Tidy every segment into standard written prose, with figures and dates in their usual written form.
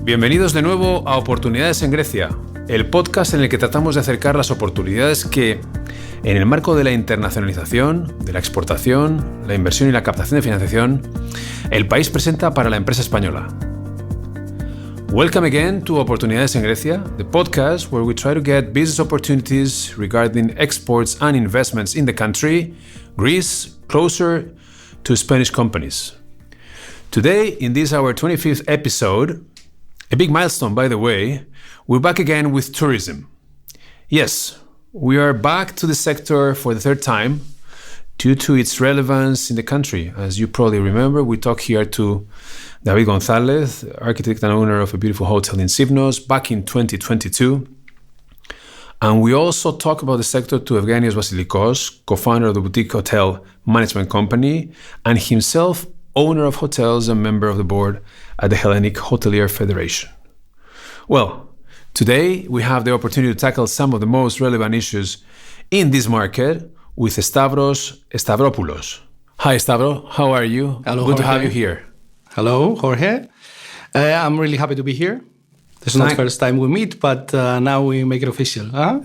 Bienvenidos de nuevo a Oportunidades en Grecia, el podcast en el que tratamos de acercar las oportunidades que, en el marco de la internacionalización, de la exportación, la inversión y la captación de financiación, el país presenta para la empresa española. Welcome again to Oportunidades en Grecia, the podcast where we try to get business opportunities regarding exports and investments in the country, Greece, closer to Spanish companies. Today, in this our 25th episode, a big milestone by the way, we're back again with tourism. Yes, we are back to the sector for the third time due to its relevance in the country. As you probably remember, we talked here to David Gonzalez, architect and owner of a beautiful hotel in Sivnos, back in 2022. And we also talked about the sector to Evgenios Vasilikos, co-founder of the boutique hotel management company, and himself owner of hotels and member of the board at the Hellenic Hotelier Federation. Well, today we have the opportunity to tackle some of the most relevant issues in this market with Stavros Stavropoulos. Hi, Stavros. How are you? Hello, Good Jorge. to have you here. Hello, Jorge. I'm really happy to be here. This is not the first time we meet, but now we make it official. Huh?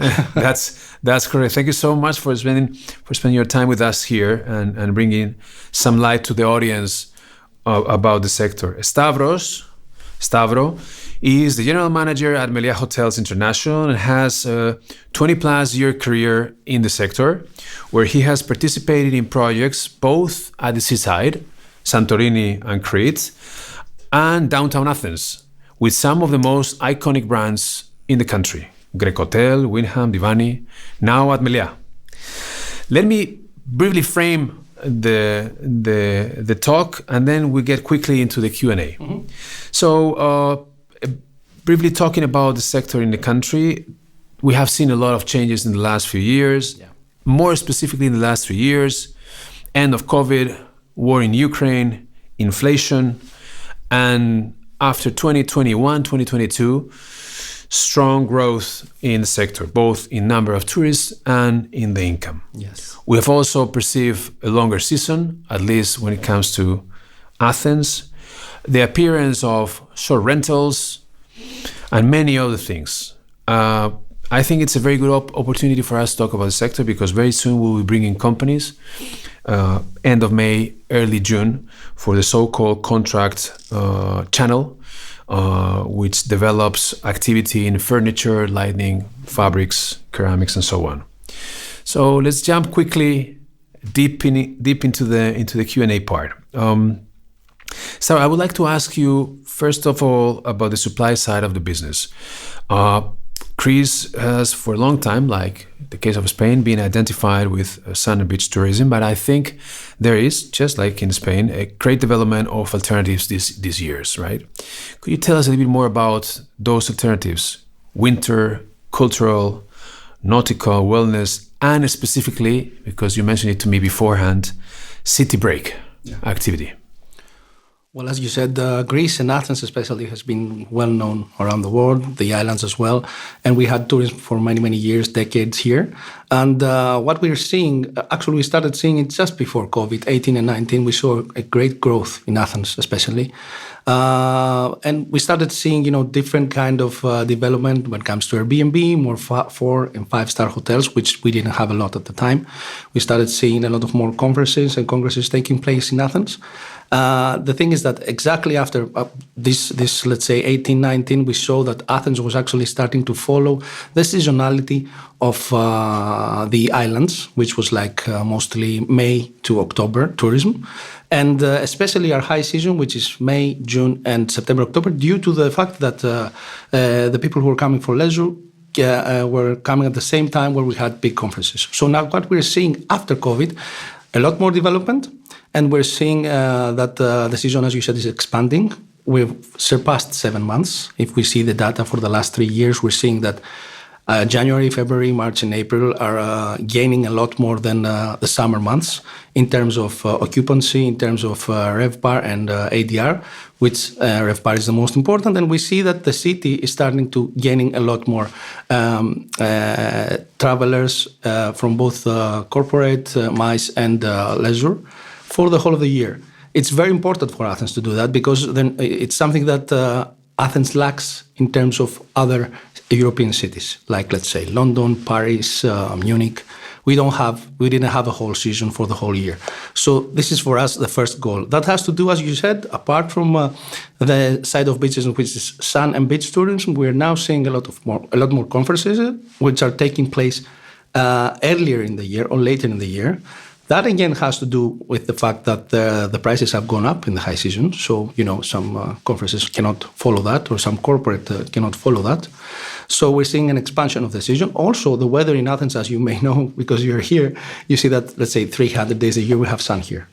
That's correct. Thank you so much for spending your time with us here and bringing some light to the audience about the sector. Stavros is the general manager at Meliá Hotels International and has a 20-plus year career in the sector, where he has participated in projects both at the seaside, Santorini and Crete, and downtown Athens, with some of the most iconic brands in the country, Greek Hotel, Wyndham, Divani, now at Meliá. Let me briefly frame the talk, and then we get quickly into the Q&A. Mm-hmm. So, briefly talking about the sector in the country, we have seen a lot of changes in the last few years, more specifically in the last 3 years, end of COVID, war in Ukraine, inflation, and after 2021, 2022, strong growth in the sector, both in number of tourists and in the income. Yes. We have also perceived a longer season, at least when it comes to Athens, the appearance of short rentals, and many other things. I think it's a very good opportunity for us to talk about the sector, because very soon we will be bringing companies, end of May, early June, for the so-called contract channel, which develops activity in furniture, lighting, fabrics, ceramics, and so on. So let's jump quickly deep into the Q&A part. So I would like to ask you, first of all, about the supply side of the business. Greece has, for a long time, like the case of Spain, been identified with sun and beach tourism, but I think there is, just like in Spain, a great development of alternatives these years, right? Could you tell us a little bit more about those alternatives? Winter, cultural, nautical, wellness, and specifically, because you mentioned it to me beforehand, city break activity. Well, as you said, Greece and Athens especially has been well known around the world, the islands as well. And we had tourism for many, many years, decades here. And what we're seeing, actually we started seeing it just before COVID, 18 and 19, we saw a great growth in Athens especially. And we started seeing, different kind of development when it comes to Airbnb, more 4 and 5-star hotels, which we didn't have a lot at the time. We started seeing a lot of more conferences and congresses taking place in Athens. The thing is that exactly after this, let's say 18, 19, we saw that Athens was actually starting to follow the seasonality of the islands, which was like mostly May to October tourism. And especially our high season, which is May, June, and September, October, due to the fact that the people who were coming for leisure were coming at the same time where we had big conferences. So now what we're seeing after COVID, a lot more development, and we're seeing that the season, as you said, is expanding. We've surpassed 7 months. If we see the data for the last 3 years, we're seeing that January, February, March, and April are gaining a lot more than the summer months in terms of occupancy, in terms of RevPAR and ADR, which RevPAR is the most important. And we see that the city is starting to gaining a lot more travelers from both corporate, MICE, and leisure for the whole of the year. It's very important for Athens to do that, because then it's something that Athens lacks in terms of other European cities, like let's say London, Paris, Munich. We didn't have a whole season for the whole year. So this is for us the first goal. That has to do, as you said, apart from the side of beaches, which is sun and beach tourism, we're now seeing a lot more conferences which are taking place earlier in the year or later in the year. That again has to do with the fact that the prices have gone up in the high season. So, some conferences cannot follow that, or some corporate cannot follow that. So we're seeing an expansion of the season. Also, the weather in Athens, as you may know, because you're here, you see that, let's say, 300 days a year we have sun here.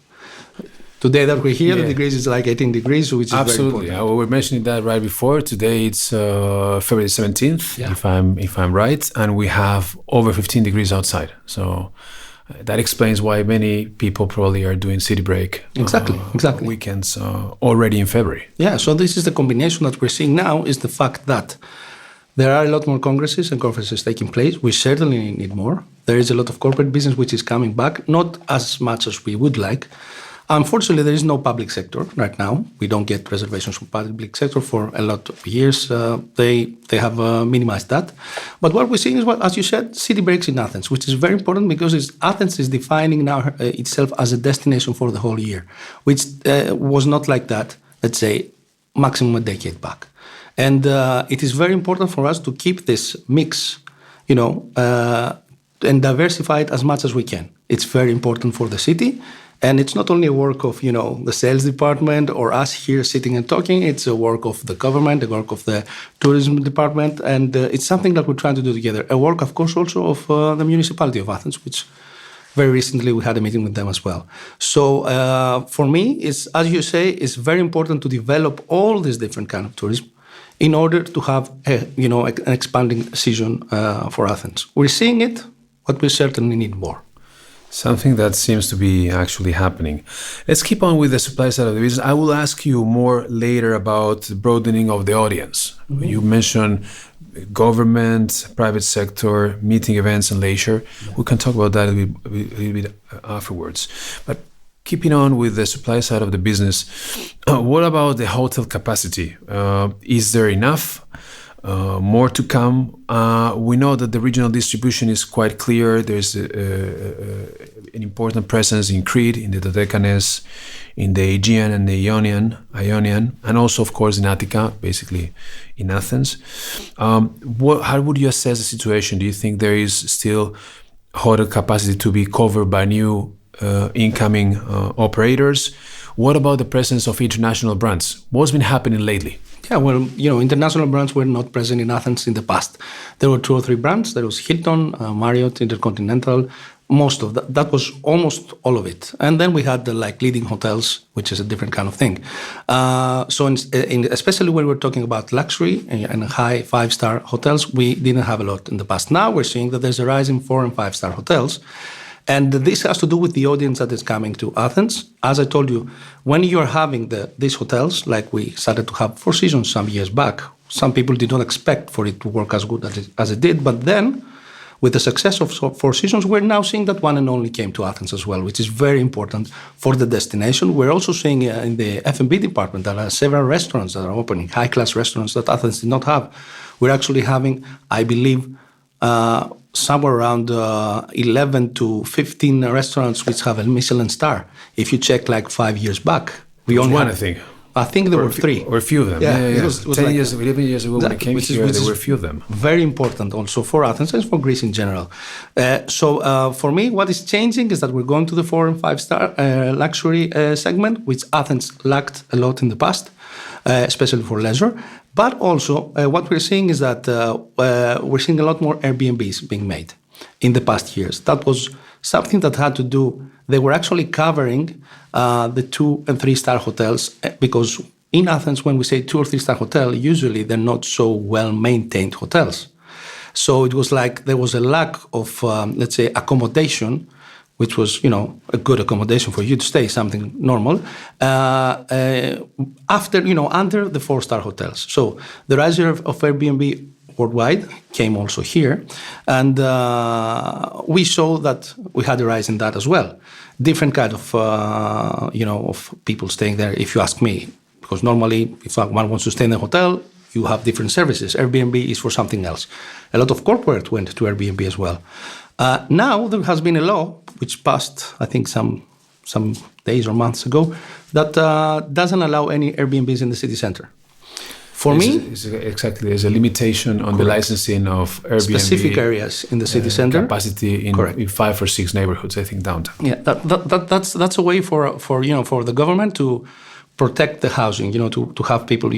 Today that we're here, the degrees is like 18 degrees, which is absolutely very important. We were mentioning that right before. Today it's February 17th, if I'm right, and we have over 15 degrees outside. So that explains why many people probably are doing city break exactly weekends already in February. Yeah, so this is the combination that we're seeing now, is the fact that there are a lot more congresses and conferences taking place. We certainly need more. There is a lot of corporate business which is coming back, not as much as we would like. Unfortunately, there is no public sector right now. We don't get reservations from public sector for a lot of years. They have minimized that. But what we're seeing is, as you said, city breaks in Athens, which is very important because Athens is defining now itself as a destination for the whole year, which was not like that, let's say, maximum a decade back. And it is very important for us to keep this mix, and diversify it as much as we can. It's very important for the city. And it's not only a work of, the sales department or us here sitting and talking. It's a work of the government, the work of the tourism department. And it's something that we're trying to do together. A work, of course, also of the municipality of Athens, which very recently we had a meeting with them as well. So for me, as you say, it's very important to develop all these different kind of tourism in order to have an expanding season for Athens. We're seeing it, but we certainly need more. Something that seems to be actually happening. Let's keep on with the supply side of the business. I will ask you more later about the broadening of the audience. Mm-hmm. You mentioned government, private sector, meeting events and leisure. Yeah. We can talk about that a little bit afterwards. But keeping on with the supply side of the business, what about the hotel capacity? Is there enough? More to come. We know that the regional distribution is quite clear. There's an important presence in Crete, in the Dodecanese, in the Aegean and the Ionian, and also, of course, in Attica, basically in Athens. How would you assess the situation? Do you think there is still hotel capacity to be covered by new incoming operators? What about the presence of international brands? What's been happening lately? Yeah, well, international brands were not present in Athens in the past. There were 2 or 3 brands. There was Hilton, Marriott, Intercontinental. Most of that was almost all of it. And then we had the leading hotels, which is a different kind of thing. Especially when we're talking about luxury and high 5-star hotels, we didn't have a lot in the past. Now we're seeing that there's a rise in 4 and 5-star hotels. And this has to do with the audience that is coming to Athens. As I told you, when you're having these hotels, like we started to have 4 Seasons some years back, some people did not expect for it to work as good as it did. But then, with the success of 4 Seasons, we're now seeing that one and only came to Athens as well, which is very important for the destination. We're also seeing in the F&B department that there are several restaurants that are opening, high-class restaurants that Athens did not have. We're actually having, I believe, somewhere around 11 to 15 restaurants which have a Michelin star. If you check 5 years back, we only one, had, I think there were 3. Or a few of them. Yeah. It was 11 years ago when I came here, there were a few of them. Very important also for Athens and for Greece in general. So for me, what is changing is that we're going to the 4 and 5-star luxury segment, which Athens lacked a lot in the past, especially for leisure. But also, what we're seeing is that we're seeing a lot more Airbnbs being made in the past years. That was something that had to do, they were actually covering the 2 and 3-star hotels, because in Athens, when we say 2 or 3-star hotel, usually they're not so well-maintained hotels. So it was like there was a lack of, let's say, accommodation, which was, a good accommodation for you to stay, something normal, after, under the 4-star hotels. So the rise of Airbnb worldwide came also here. And we saw that we had a rise in that as well. Different kind of, of people staying there, if you ask me. Because normally, if one wants to stay in a hotel, you have different services. Airbnb is for something else. A lot of corporate went to Airbnb as well. Now there has been a law which passed, I think, some days or months ago, that doesn't allow any Airbnbs in the city center. For me, exactly, there's a limitation on the licensing of Airbnb. Specific areas in the city center. Capacity in 5 or 6 neighborhoods, I think, downtown. Yeah, that's a way for the government to protect the housing, to have people,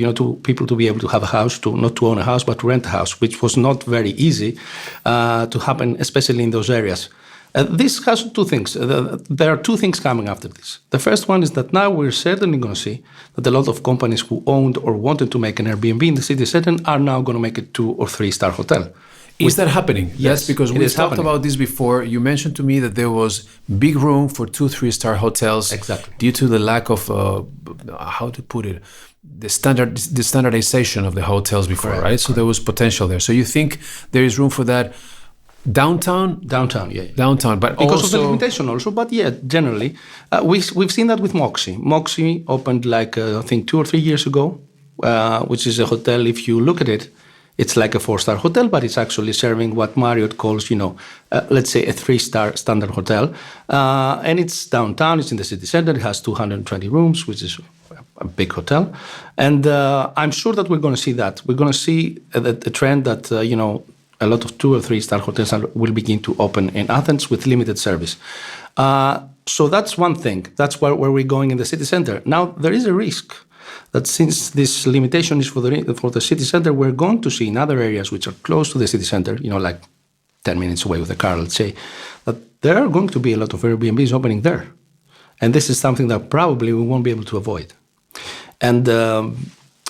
people to be able to have a house, not to own a house, but to rent a house, which was not very easy to happen, especially in those areas. This has two things. There are two things coming after this. The first one is that now we're certainly going to see that a lot of companies who owned or wanted to make an Airbnb in the city center are now going to make a 2 or 3 star hotel. Is that happening? Yes, because we talked about this before. You mentioned to me that there was big room for 2-3 star hotels. Exactly. Due to the lack of, how to put it, the standardization of the hotels before, correct, right? So there was potential there. So you think there is room for that downtown? Downtown, yeah. Downtown, but because also... of the limitation also. But yeah, generally, we've seen that with Moxie. Moxie opened I think 2 or 3 years ago, which is a hotel, if you look at it, it's like a 4-star hotel, but it's actually serving what Marriott calls, let's say a 3-star standard hotel. And it's downtown, it's in the city center, it has 220 rooms, which is a big hotel. And I'm sure that we're going to see that. We're going to see a trend that, a lot of 2 or 3-star hotels will begin to open in Athens with limited service. So that's one thing. That's where we're going in the city center. Now, there is a risk that since this limitation is for the city center, we're going to see in other areas which are close to the city center, like 10 minutes away with a car, let's say, that there are going to be a lot of Airbnbs opening there. And this is something that probably we won't be able to avoid. And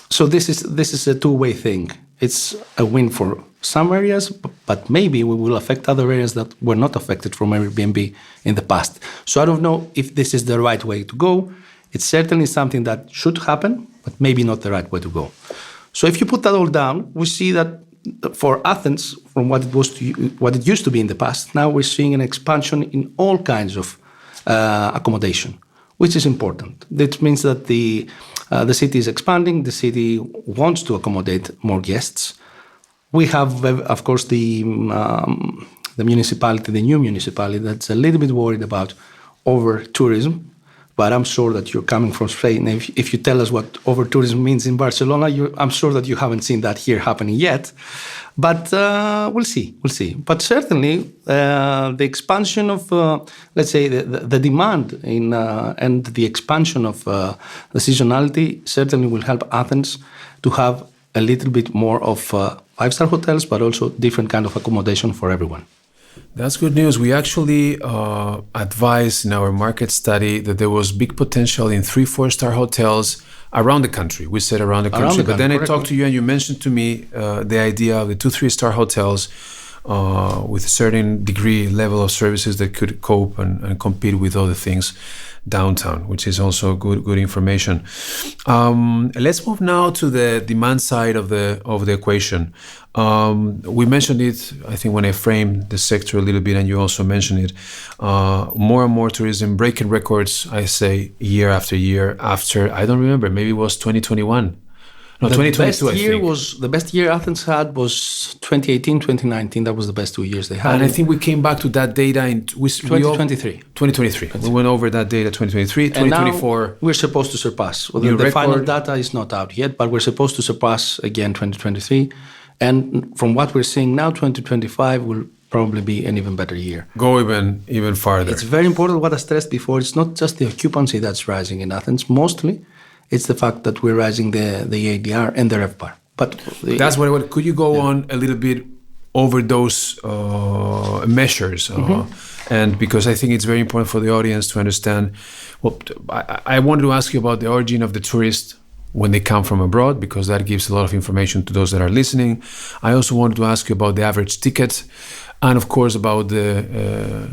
so this is a two-way thing. It's a win for some areas, but maybe we will affect other areas that were not affected from Airbnb in the past. So I don't know if this is the right way to go. It's certainly something that should happen, but maybe not the right way to go. So if you put that all down, we see that for Athens, from what it used to be in the past, now we're seeing an expansion in all kinds of accommodation, which is important. That means that the city is expanding. The city wants to accommodate more guests. We have, of course, the municipality, the new municipality, that's a little bit worried about over-tourism. But I'm sure that you're coming from Spain. If you tell us what over-tourism means in Barcelona, I'm sure that you haven't seen that here happening yet. But we'll see. But certainly, the expansion of, let's say, the demand and the expansion of the seasonality certainly will help Athens to have a little bit more of 5-star hotels, but also different kind of accommodation for everyone. That's good news. We actually advised in our market study that there was big potential in 3-4-star hotels around the country. We said around the country, but then I talked to you and you mentioned to me the idea of the 2-3-star hotels with a certain degree level of services that could cope and compete with other things downtown, which is also good information. Let's move now to the demand side of the equation. We mentioned it, I think, when I framed the sector a little bit, and you also mentioned it. More and more tourism breaking records, I say, year after year after, I don't remember, maybe it was 2021. No, 2022, I think. The best year Athens had was 2018, 2019. That was the best 2 years they had. And I think we came back to that data in 2023. 2023. We went over that data 2023, 2024. And now we're supposed to surpass. The final data is not out yet, but we're supposed to surpass again 2023. And from what we're seeing now, 2025 will probably be an even better year. Go even farther. It's very important what I stressed before. It's not just the occupancy that's rising in Athens. Mostly, it's the fact that we're rising the ADR and the RevPAR. But that's what. Could you go on a little bit over those measures? And because I think it's very important for the audience to understand. Well, I wanted to ask you about the origin of the tourist when they come from abroad, because that gives a lot of information to those that are listening. I also wanted to ask you about the average ticket, and of course about the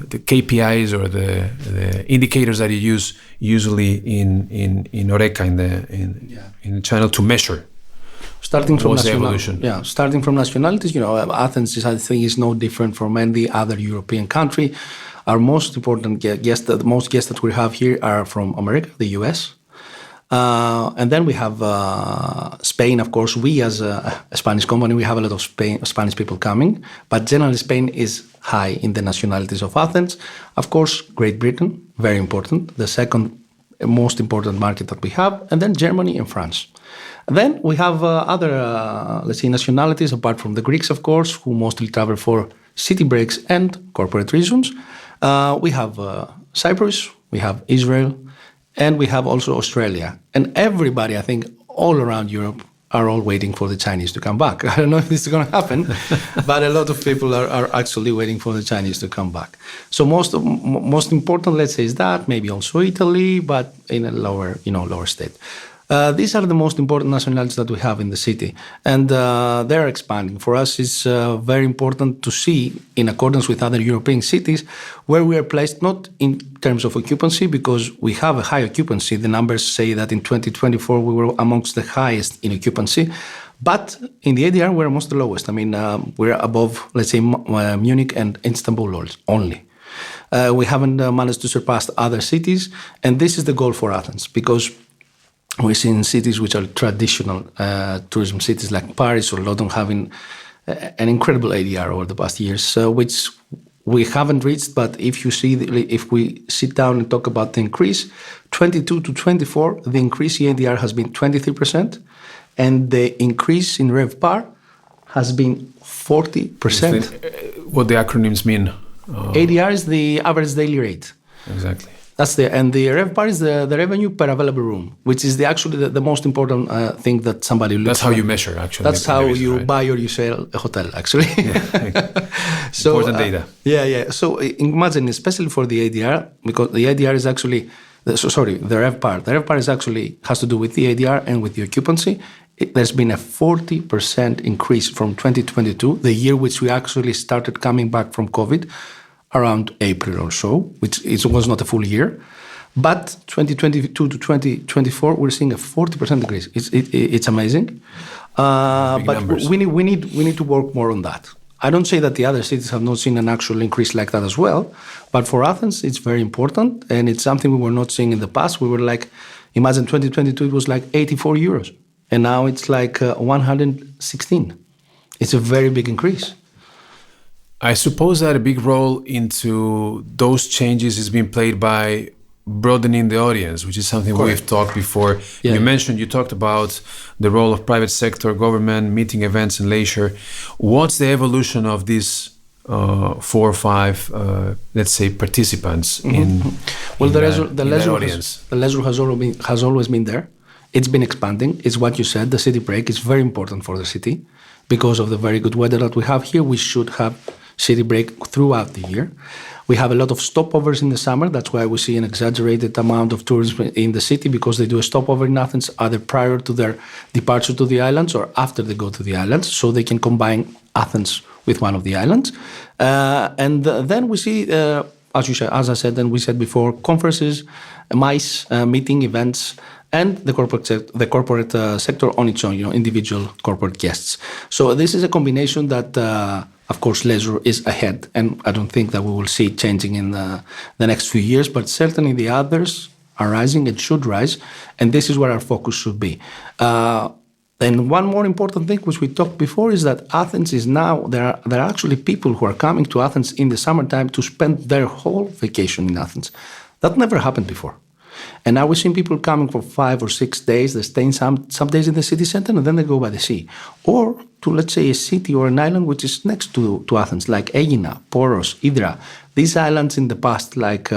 KPIs or the indicators that you use usually in Oreca in the channel to measure. Starting from evolution. Yeah, starting from nationalities, Athens is, I think, is no different from any other European country. Our most important guests, the most guests that we have here are from America, the US. And then we have Spain, of course. We, as a Spanish company, we have a lot of Spanish people coming. But generally, Spain is high in the nationalities of Athens. Of course, Great Britain, very important. The second most important market that we have. And then Germany and France. And then we have other, let's say, nationalities, apart from the Greeks, of course, who mostly travel for city breaks and corporate reasons. We have Cyprus, we have Israel, and we have also Australia. And everybody, I think, all around Europe are all waiting for the Chinese to come back. I don't know if this is going to happen, but a lot of people are actually waiting for the Chinese to come back. So most important, let's say, is that, maybe also Italy, but in a lower state. These are the most important nationalities that we have in the city, and they're expanding. For us, it's very important to see, in accordance with other European cities, where we are placed, not in terms of occupancy, because we have a high occupancy. The numbers say that in 2024 we were amongst the highest in occupancy, but in the ADR we're amongst the lowest. I mean, we're above, let's say, Munich and Istanbul only. We haven't managed to surpass other cities, and this is the goal for Athens, because we see in cities which are traditional tourism cities like Paris or London having an incredible ADR over the past years, which we haven't reached. But if we sit down and talk about the increase, 22 to 24, the increase in ADR has been 23%, and the increase in RevPAR has been 40%. What the acronyms mean? ADR is the average daily rate. Exactly. And the RevPAR is the revenue per available room, which is actually the most important thing that somebody looks. That's how you measure, actually. That's how you buy or you sell a hotel, actually. Yeah. So, important data. Yeah. So imagine, especially for the ADR, because the ADR is actually, the RevPAR. The RevPAR is actually has to do with the ADR and with the occupancy. There's been a 40% increase from 2022, the year which we actually started coming back from COVID, around April or so, which was not a full year. But 2022 to 2024, we're seeing a 40% increase. It's amazing. But numbers. we need to work more on that. I don't say that the other cities have not seen an actual increase like that as well, but for Athens, it's very important, and it's something we were not seeing in the past. We were like, imagine 2022, it was like 84 euros, and now it's like 116. It's a very big increase. I suppose that a big role into those changes is being played by broadening the audience, which is something we've talked before. Yeah. You talked about the role of private sector, government, meeting events and leisure. What's the evolution of these 4 or 5, let's say, participants in the audience? The leisure has always been there. It's been expanding. It's what you said. The city break is very important for the city. Because of the very good weather that we have here, we should have city break throughout the year. We have a lot of stopovers in the summer. That's why we see an exaggerated amount of tourism in the city, because they do a stopover in Athens either prior to their departure to the islands or after they go to the islands, so they can combine Athens with one of the islands. And then we see, as I said, and we said before, conferences, MICE, meeting events, and the corporate sector on its own, individual corporate guests. So this is a combination that, of course, leisure is ahead, and I don't think that we will see it changing in the next few years, but certainly the others are rising and should rise, and this is where our focus should be. And one more important thing, which we talked before, is that Athens is now, there are actually people who are coming to Athens in the summertime to spend their whole vacation in Athens. That never happened before. And now we're seeing people coming for 5 or 6 days. They're staying some days in the city center, and then they go by the sea. Or to, let's say, a city or an island which is next to Athens, like Aegina, Poros, Hydra. These islands in the past, like 2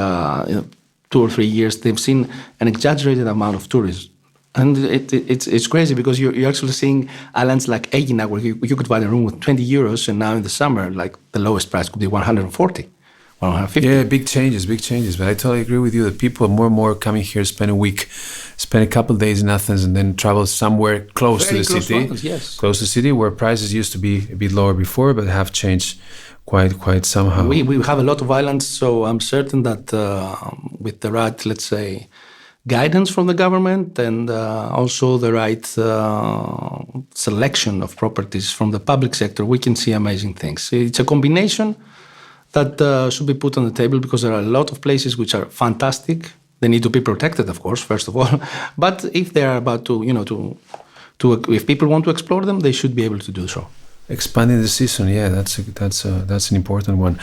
or 3 years, they've seen an exaggerated amount of tourism. And it's crazy, because you're actually seeing islands like Aegina, where you could buy a room with 20 euros, and now in the summer, like the lowest price could be 140. 150. Yeah, big changes. But I totally agree with you that people are more and more coming here, spend a week, spend a couple of days in Athens, and then travel somewhere close to the city. Athens, yes. Close to the city, where prices used to be a bit lower before, but have changed quite somehow. We have a lot of islands, so I'm certain that with the right, let's say, guidance from the government, and also the right selection of properties from the public sector, we can see amazing things. It's a combination that should be put on the table, because there are a lot of places which are fantastic, They need to be protected, of course, first of all. But if they are about to, if people want to explore them, they should be able to do so. Expanding the season, yeah, that's an important one.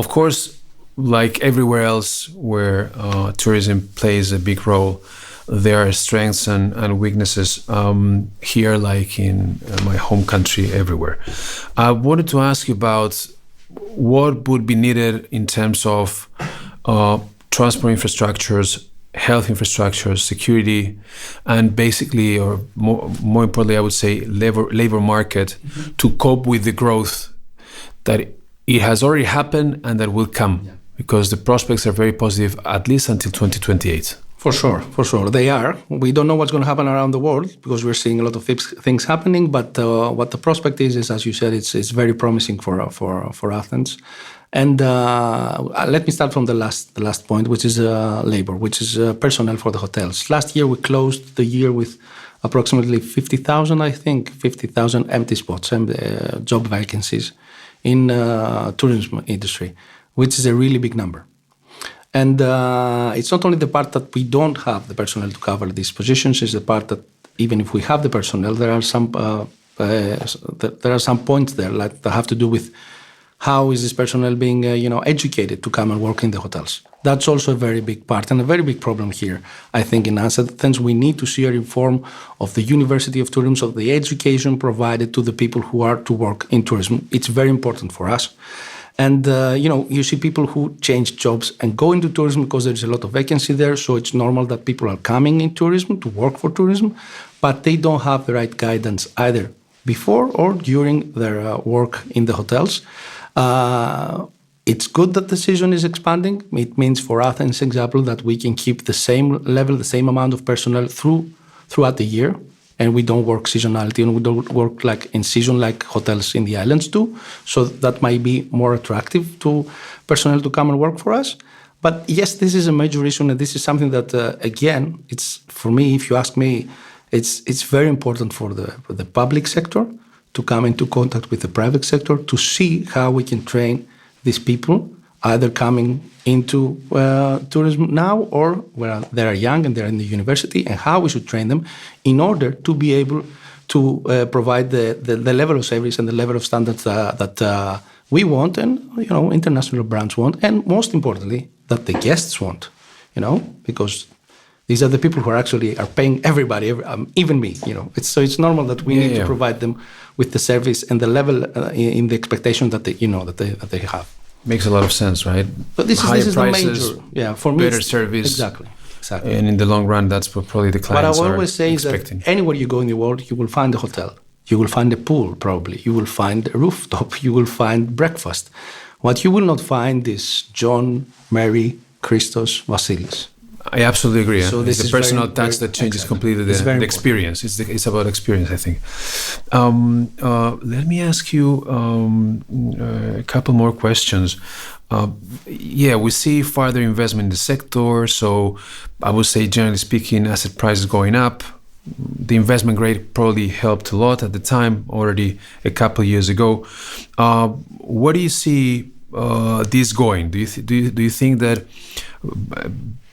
Of course, like everywhere else where tourism plays a big role, there are strengths and weaknesses. Here, like in my home country, everywhere. I wanted to ask you about what would be needed in terms of transport infrastructures, health infrastructures, security, and basically, or more importantly, I would say labor market to cope with the growth that it has already happened and that will come, because the prospects are very positive, at least until 2028. For sure. They are. We don't know what's going to happen around the world because we're seeing a lot of things happening, but what the prospect is, as you said, it's very promising for Athens. And let me start from the last point, which is labor, which is personnel for the hotels. Last year, we closed the year with approximately 50,000 empty spots and job vacancies in tourism industry, which is a really big number. And it's not only the part that we don't have the personnel to cover these positions, it's the part that even if we have the personnel, there are some points there that have to do with how is this personnel being educated to come and work in the hotels. That's also a very big part and a very big problem here. I think in Athens we need to see a reform of the University of Tourism, of the education provided to the people who are to work in tourism. It's very important for us. And, you see people who change jobs and go into tourism because there's a lot of vacancy there. So it's normal that people are coming in tourism to work for tourism, but they don't have the right guidance either before or during their work in the hotels. It's good that the season is expanding. It means for Athens, example, that we can keep the same level, the same amount of personnel throughout the year. And we don't work seasonality and we don't work like in season like hotels in the islands do. So that might be more attractive to personnel to come and work for us. But yes, this is a major issue, and this is something that, again, it's for me, if you ask me, it's very important for the public sector to come into contact with the private sector to see how we can train these people, either coming into tourism now or where they are young and they're in the university, and how we should train them in order to be able to provide the level of service and the level of standards that we want and international brands want, and most importantly that the guests want, because these are the people who are paying everybody, even me. It's normal that we need to provide them with the service and the level in the expectation that they have. Makes a lot of sense, right? But this is prices, the major, for me, better service. Exactly. And in the long run, that's what probably the clients are expecting. What I are always say expecting. is that anywhere you go in the world, you will find a hotel. You will find a pool, probably. You will find a rooftop. You will find breakfast. What you will not find is John, Mary, Christos, Vasilis. I absolutely agree. So it's the personal touch that changes completely the experience. It's about experience, I think. Let me ask you a couple more questions. We see further investment in the sector. So I would say, generally speaking, asset prices going up. The investment grade probably helped a lot at the time, already a couple of years ago. Where do you see this going? Do you think that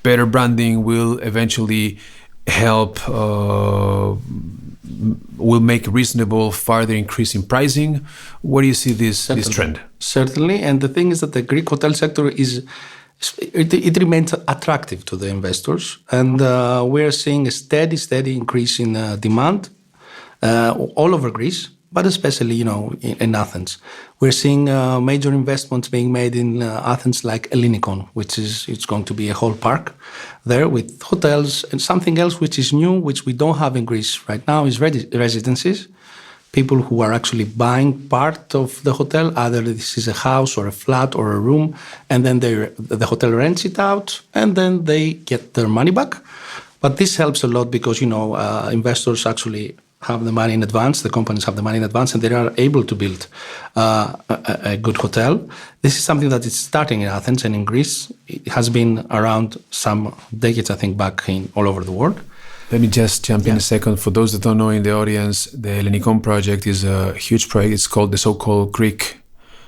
better branding will eventually help, will make reasonable further increase in pricing? Where do you see this trend? Certainly, and the thing is that the Greek hotel sector it remains attractive to the investors, and we're seeing a steady increase in demand all over Greece, but especially in Athens. We're seeing major investments being made in Athens, like Ellinikon, it's going to be a whole park there with hotels, and something else which is new, which we don't have in Greece right now, is residencies. People who are actually buying part of the hotel, either this is a house or a flat or a room, and then the hotel rents it out, and then they get their money back. But this helps a lot because investors actually have the money in advance, the companies have the money in advance, and they are able to build a good hotel. This is something that is starting in Athens and in Greece. It has been around some decades, I think, back all over the world. Let me just jump in a second. For those that don't know in the audience, the Ellinikon project is a huge project. It's called the so-called Greek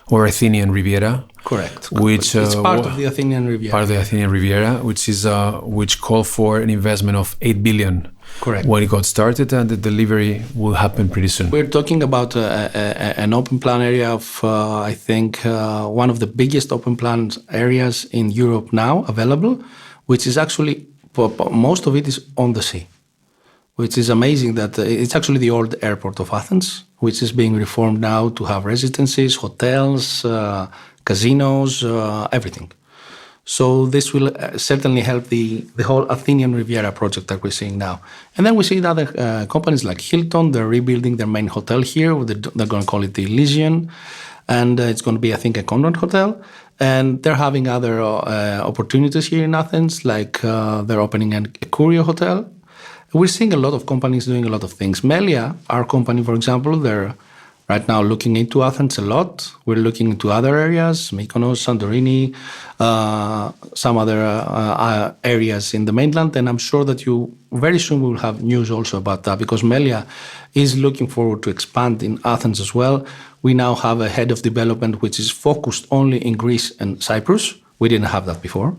or Athenian Riviera. Correct. Which it's part of the Athenian Riviera. Part of the Athenian Riviera, which called for an investment of 8 billion. Correct. When it got started, and the delivery will happen pretty soon. We're talking about an open plan area of, I think, one of the biggest open plan areas in Europe now available, which is actually, most of it is on the sea, which is amazing that it's actually the old airport of Athens, which is being reformed now to have residences, hotels, casinos, everything. So this will certainly help the whole Athenian Riviera project that we're seeing now. And then we see other companies like Hilton. They're rebuilding their main hotel here. They're going to call it the Elysian. And it's going to be, I think, a Conrad hotel. And they're having other opportunities here in Athens, like they're opening a Curio hotel. We're seeing a lot of companies doing a lot of things. Meliá, our company, for example, they're right now looking into Athens a lot. We're looking into other areas, Mykonos, Santorini, some other areas in the mainland. And I'm sure that very soon will have news also about that, because Meliá is looking forward to expand in Athens as well. We now have a head of development which is focused only in Greece and Cyprus. We didn't have that before,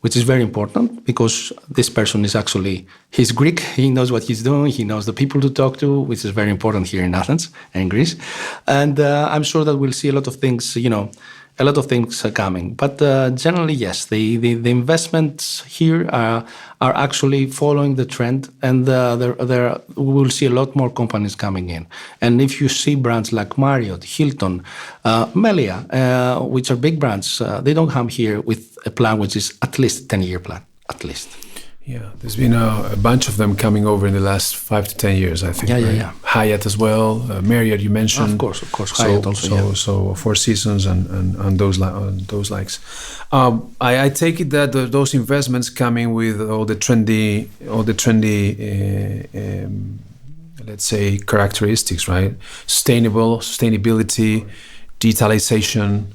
which is very important because this person he's Greek, he knows what he's doing, he knows the people to talk to, which is very important here in Athens and in Greece. And I'm sure that we'll see a lot of things, coming. But generally, yes, the investments here are actually following the trend, and we will see a lot more companies coming in. And if you see brands like Marriott, Hilton, Meliá, which are big brands, they don't come here with a plan which is at least a 10-year plan, at least. Yeah, there's been a bunch of them coming over in the last 5 to 10 years, I think. Yeah. Hyatt as well, Marriott you mentioned. Of course, Hyatt also. So Four Seasons and those likes. I take it that those investments coming with all the trendy, let's say, characteristics, right? Sustainability, digitalization,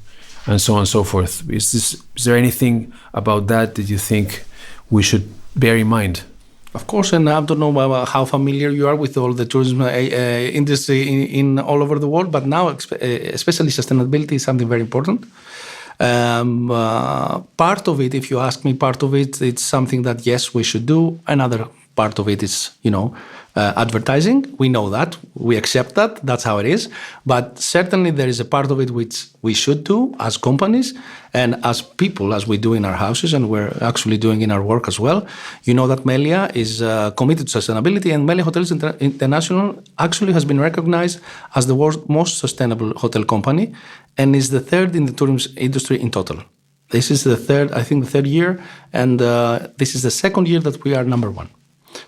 and so on and so forth. Is there anything about that you think we should bear in mind? Of course, and I don't know how familiar you are with all the tourism industry in all over the world, but now especially sustainability is something very important. Part of it, if you ask me, it's something that yes, we should do. Another part of it is, advertising. We know that, we accept that, that's how it is. But certainly there is a part of it which we should do as companies and as people, as we do in our houses, and we're actually doing in our work as well. You know that Meliá is committed to sustainability, and Meliá Hotels International actually has been recognized as the world's most sustainable hotel company and is the third in the tourism industry in total. This is the third year, and this is the second year that we are number one.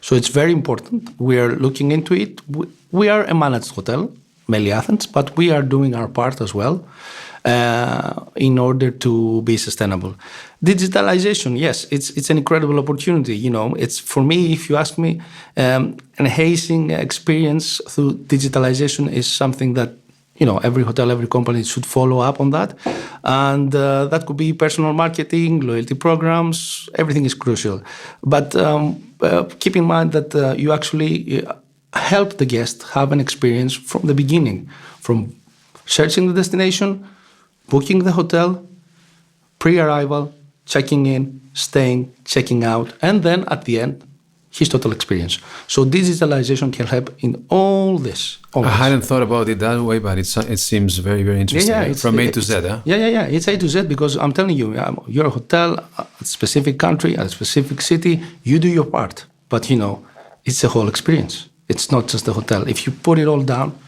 So it's very important. We are looking into it. We are a managed hotel, Meliá Athens, but we are doing our part as well in order to be sustainable. Digitalization, yes, it's an incredible opportunity. It's, for me, if you ask me, enhancing experience through digitalization is something that every hotel, every company should follow up on that. And that could be personal marketing, loyalty programs, everything is crucial. But keep in mind that you actually help the guest have an experience from the beginning, from searching the destination, booking the hotel, pre-arrival, checking in, staying, checking out, and then at the end, his total experience. So digitalization can help in all this. I hadn't thought about it that way, but it seems very, very interesting. From A to Z, huh? Yeah. It's A to Z because I'm telling you, you're a hotel, a specific country, a specific city, you do your part. But, it's a whole experience. It's not just the hotel. If you put it all down,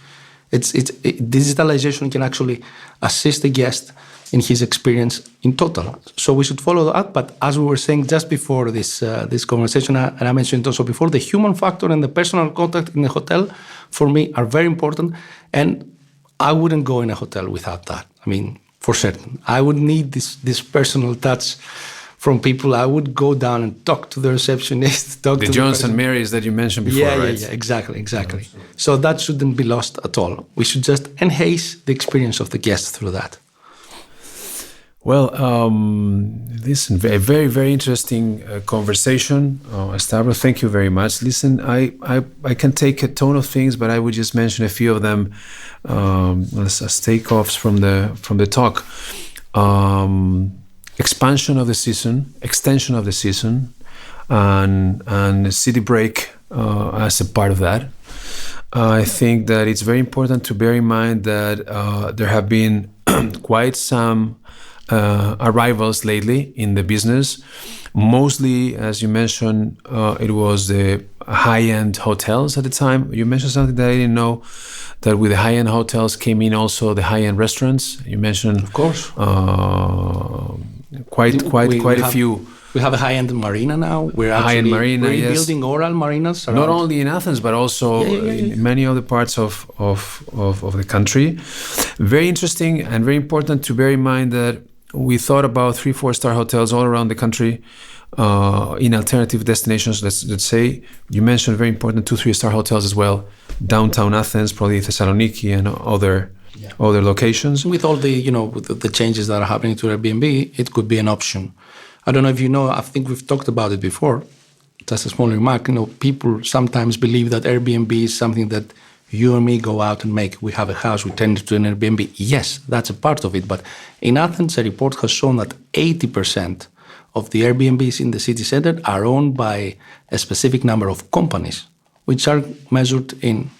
digitalization can actually assist the guest in his experience in total. So we should follow that. But as we were saying just before this conversation, and I mentioned it also before, the human factor and the personal contact in the hotel, for me, are very important. And I wouldn't go in a hotel without that. I mean, for certain. I would need this personal touch from people. I would go down and talk to the receptionist. The Jones and Marys that you mentioned before, right? Yeah, exactly. So that shouldn't be lost at all. We should just enhance the experience of the guests through that. Well, listen, a very, very interesting conversation. Stavros, thank you very much. Listen, I can take a ton of things, but I would just mention a few of them as takeoffs from the talk. Expansion of the season, extension of the season, and city break as a part of that. I think that it's very important to bear in mind that there have been quite some arrivals lately in the business. Mostly, as you mentioned, it was the high-end hotels at the time. You mentioned something that I didn't know, that with the high-end hotels came in also the high-end restaurants. You mentioned, of course, quite a few. We have a high-end marina now. We're actually rebuilding oral marinas around. Not only in Athens, but also in many other parts of the country. Very interesting and very important to bear in mind that we thought about 3-4 star hotels all around the country in alternative destinations. Let's say you mentioned very important 2-3 star hotels as well. Downtown Athens, probably Thessaloniki and other locations. With all the changes that are happening to Airbnb, it could be an option. I don't know if you know, I think we've talked about it before. Just a small remark, people sometimes believe that Airbnb is something that you and me go out and make. We have a house, we turn it to an Airbnb. Yes, that's a part of it. But in Athens, a report has shown that 80% of the Airbnbs in the city center are owned by a specific number of companies, which are measured in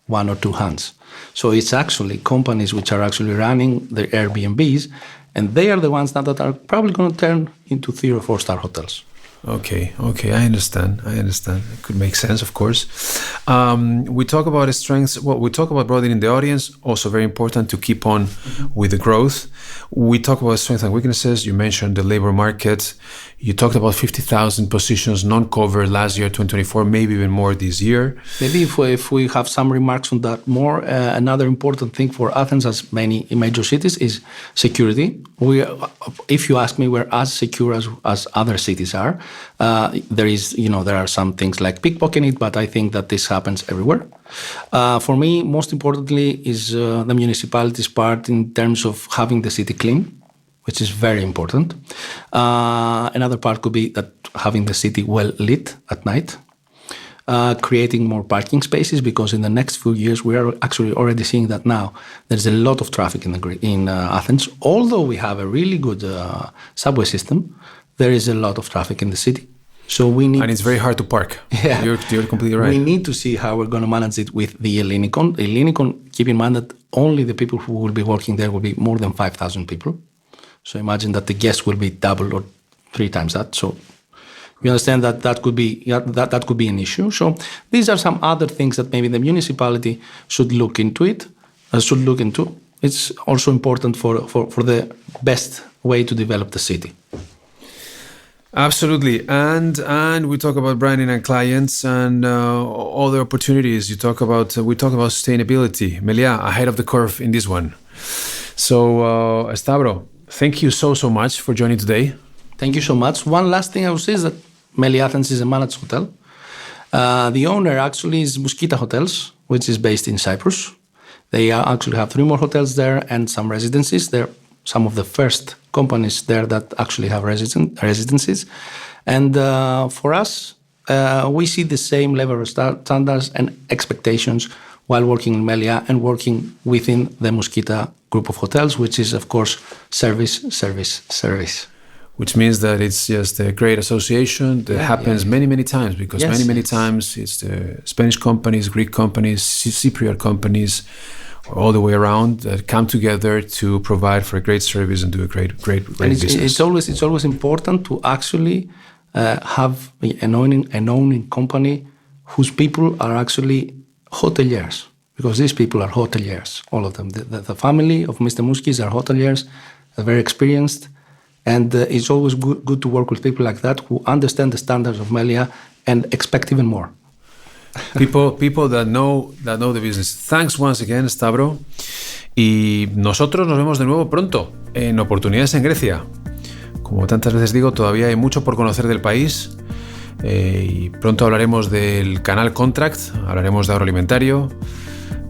1 or 2 hands. So it's actually companies which are actually running the Airbnbs, and they are the ones now that are probably going to turn into 3 or 4 star hotels. Okay, I understand. It could make sense, of course. We talk about strengths. Well, we talk about broadening the audience. Also very important to keep on with the growth. We talk about strengths and weaknesses. You mentioned the labor market. You talked about 50,000 positions non-covered last year, 2024, maybe even more this year. Maybe if we have some remarks on that more, another important thing for Athens, as many major cities, is security. If you ask me, we're as secure as other cities are. There are some things like pickpocketing, but I think that this happens everywhere. For me, most importantly is the municipality's part in terms of having the city clean, which is very important. Another part could be that having the city well lit at night, creating more parking spaces, because in the next few years we are actually already seeing that now. There's a lot of traffic in Athens. Although we have a really good subway system, there is a lot of traffic in the city. So and it's very hard to park. Yeah. You're completely right. We need to see how we're going to manage it with the Ellinikon. Ellinikon, keep in mind that only the people who will be working there will be more than 5,000 people. So imagine that the guests will be double or 3 times that. So we understand that could be an issue. So these are some other things that maybe the municipality should look into. It's also important for the best way to develop the city. Absolutely, and we talk about branding and clients and other opportunities. We talk about sustainability. Meliá, ahead of the curve in this one. So, Stavros, thank you so much for joining today. Thank you so much. One last thing I would say is that Meliá Athens is a managed hotel. The owner actually is Mosquita Hotels, which is based in Cyprus. They actually have 3 more hotels there and some residencies. They're some of the first companies there that actually have residencies. And for us, we see the same level of standards and expectations while working in Meliá and working within the Mosquita group of hotels, which is, of course, service. Which means that it's just a great association that happens many times, because many times it's the Spanish companies, Greek companies, Cypriot companies, all the way around that come together to provide for a great service and do a great business. It's always important to actually have an owning company whose people are actually hoteliers, because these people are hoteliers, all of them. The family of Mr. Muskis are hoteliers, they're very experienced, and it's always good to work with people like that who understand the standards of Meliá and expect even more. People that know the business. Thanks once again, Stavros. Y nosotros nos vemos de nuevo pronto en Oportunidades en Grecia. Como tantas veces digo, todavía hay mucho por conocer del país. Y pronto hablaremos del canal Contract, hablaremos de agroalimentario,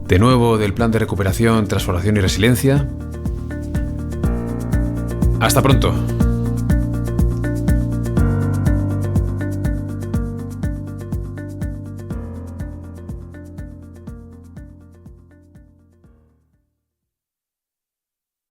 de nuevo del plan de recuperación, transformación y resiliencia. Hasta pronto.